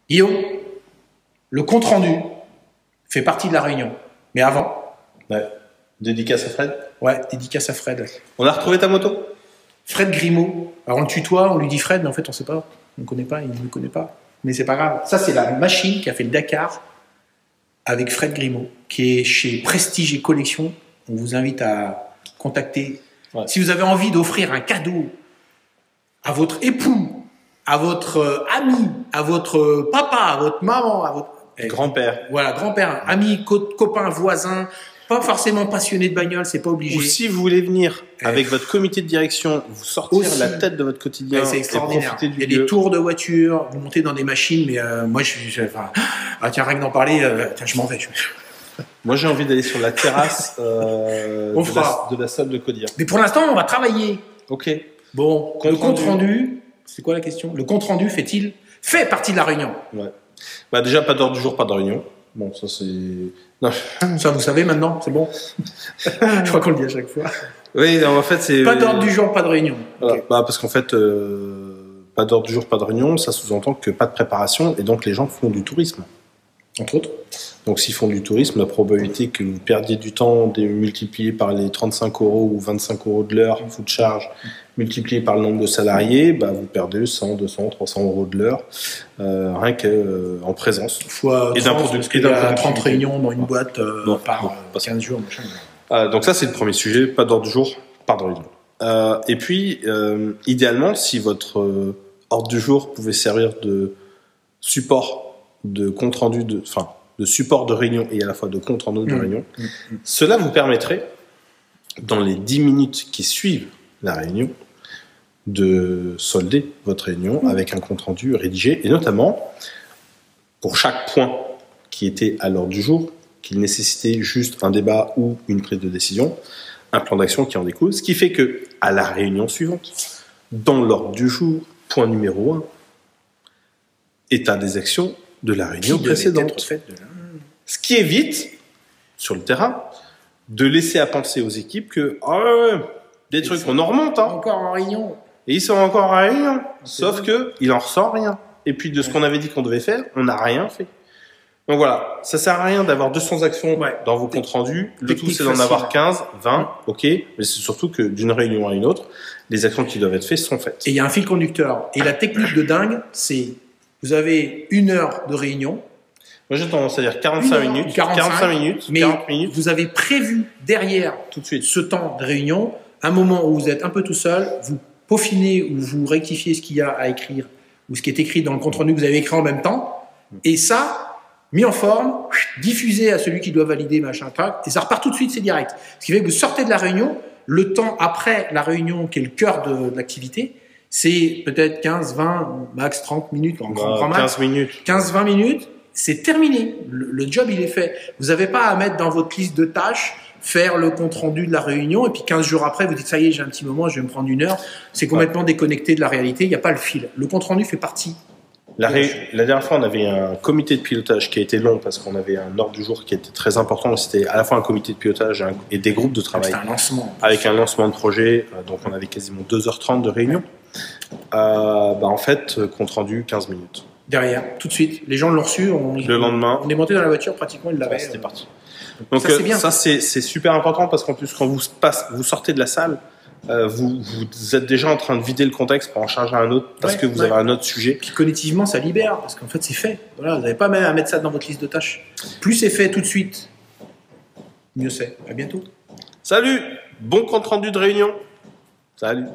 Guillaume, le compte-rendu fait partie de la réunion. Mais avant, Ouais. Dédicace à Fred. ouais, dédicace à Fred. On a retrouvé ta moto? Fred Grimaud. Alors on le tutoie, on lui dit Fred, mais en fait on ne sait pas. On ne connaît pas, il ne le connaît pas. Mais c'est pas grave. Ça, c'est la machine qui a fait le Dakar avec Fred Grimaud, qui est chez Prestige et Collection. On vous invite à contacter. Ouais. Si vous avez envie d'offrir un cadeau à votre époux, à votre ami, à votre papa, à votre maman, à votre Grand-père. voilà, grand-père, ami, copain, voisin, pas forcément passionné de bagnole, c'est pas obligé. Ou si vous voulez venir avec votre comité de direction, vous sortir Aussi. la tête de votre quotidien Ouais, c'est et extraordinaire. profiter du Il y a des lieu. tours de voiture, vous montez dans des machines, mais moi, ah, tiens, rien que d'en parler, tiens, je m'en vais. Moi, j'ai envie d'aller sur la terrasse On fera. de la salle de Codir. Mais pour l'instant, on va travailler. Ok. Bon, le compte rendu, c'est quoi la question? Le compte rendu fait partie de la réunion? Ouais. Bah déjà, pas d'heure du jour, pas de réunion. Bon, ça c'est... Non. Ça, vous savez maintenant, c'est bon. Je crois qu'on le dit à chaque fois. Oui, non, en fait, c'est... Pas d'ordre du jour, pas de réunion. Voilà. Ok. Bah, parce qu'en fait, pas d'ordre du jour, pas de réunion, ça sous-entend que pas de préparation, et donc les gens font du tourisme. Entre autres. Donc s'ils font du tourisme, la probabilité que vous perdiez du temps multiplié par les 35 € ou 25 € de l'heure, coût de charge, multiplié par le nombre de salariés, bah, vous perdez 100, 200, 300 € de l'heure, rien qu'en présence. Fois Et d'un 30, produit- parce qu'il et d'un y a produit 30 qualité. réunions dans une boîte par pas ça. 15 jours. Machin. Donc ça, c'est le premier sujet, pas d'ordre du jour, pas de réunion. Et puis, idéalement, si votre ordre du jour pouvait servir de support de compte rendu, de support de réunion et à la fois de compte rendu de réunion, cela vous permettrait, dans les 10 minutes qui suivent la réunion, de solder votre réunion avec un compte rendu rédigé, et notamment, pour chaque point qui était à l'ordre du jour, qui nécessitait juste un débat ou une prise de décision, un plan d'action qui en découle, ce qui fait que, à la réunion suivante, dans l'ordre du jour, point numéro 1, état des actions de la réunion précédente. Ce qui évite, sur le terrain, de laisser à penser aux équipes que des trucs, on en remonte, hein, Encore en réunion. et ils sont encore en réunion, sauf que il en ressort rien. Et puis de ce qu'on avait dit qu'on devait faire, on n'a rien fait. Donc voilà, ça sert à rien d'avoir 200 actions dans vos comptes rendus. Le tout, c'est d'en avoir 15, 20, ok. Mais c'est surtout que d'une réunion à une autre, les actions qui doivent être faites sont faites. Et il y a un fil conducteur. Et la technique de dingue, c'est vous avez 1 heure de réunion. Moi, j'ai tendance à dire 45 minutes, 45 minutes, mais 40 minutes. vous avez prévu derrière Tout de suite ce temps de réunion un moment où vous êtes un peu tout seul, vous peaufinez ou vous rectifiez ce qu'il y a à écrire ou ce qui est écrit dans le compte rendu que vous avez écrit en même temps. Et ça, mis en forme, diffusé à celui qui doit valider, machin, tac, et ça repart tout de suite, c'est direct. Ce qui fait que vous sortez de la réunion, le temps après la réunion, qui est le cœur de l'activité, c'est peut-être 15, 20, max 30 minutes, en grand max. 15 minutes. 15-20 minutes, c'est terminé. Le job, il est fait. Vous n'avez pas à mettre dans votre liste de tâches, faire le compte-rendu de la réunion, et puis 15 jours après, vous dites, ça y est, j'ai un petit moment, je vais me prendre 1 heure. C'est complètement déconnecté de la réalité, il n'y a pas le fil. Le compte-rendu fait partie. La dernière fois, on avait un comité de pilotage qui a été long parce qu'on avait un ordre du jour qui était très important. C'était à la fois un comité de pilotage et des groupes de travail. C'était un lancement. Avec un lancement de projet, donc on avait quasiment 2h30 de réunion. En fait, compte rendu 15 minutes. Derrière, tout de suite. Les gens l'ont reçu. Le lendemain. On est monté dans la voiture, pratiquement, ils l'avaient. C'était parti. Donc ça, c'est bien. Ça, c'est super important parce qu'en plus, quand vous sortez de la salle, vous êtes déjà en train de vider le contexte pour en charger un autre parce que vous avez un autre sujet. Puis cognitivement, ça libère parce qu'en fait, c'est fait. Voilà, vous n'avez pas même à mettre ça dans votre liste de tâches. Plus c'est fait tout de suite, mieux c'est. À bientôt. Salut! Bon compte rendu de réunion. Salut!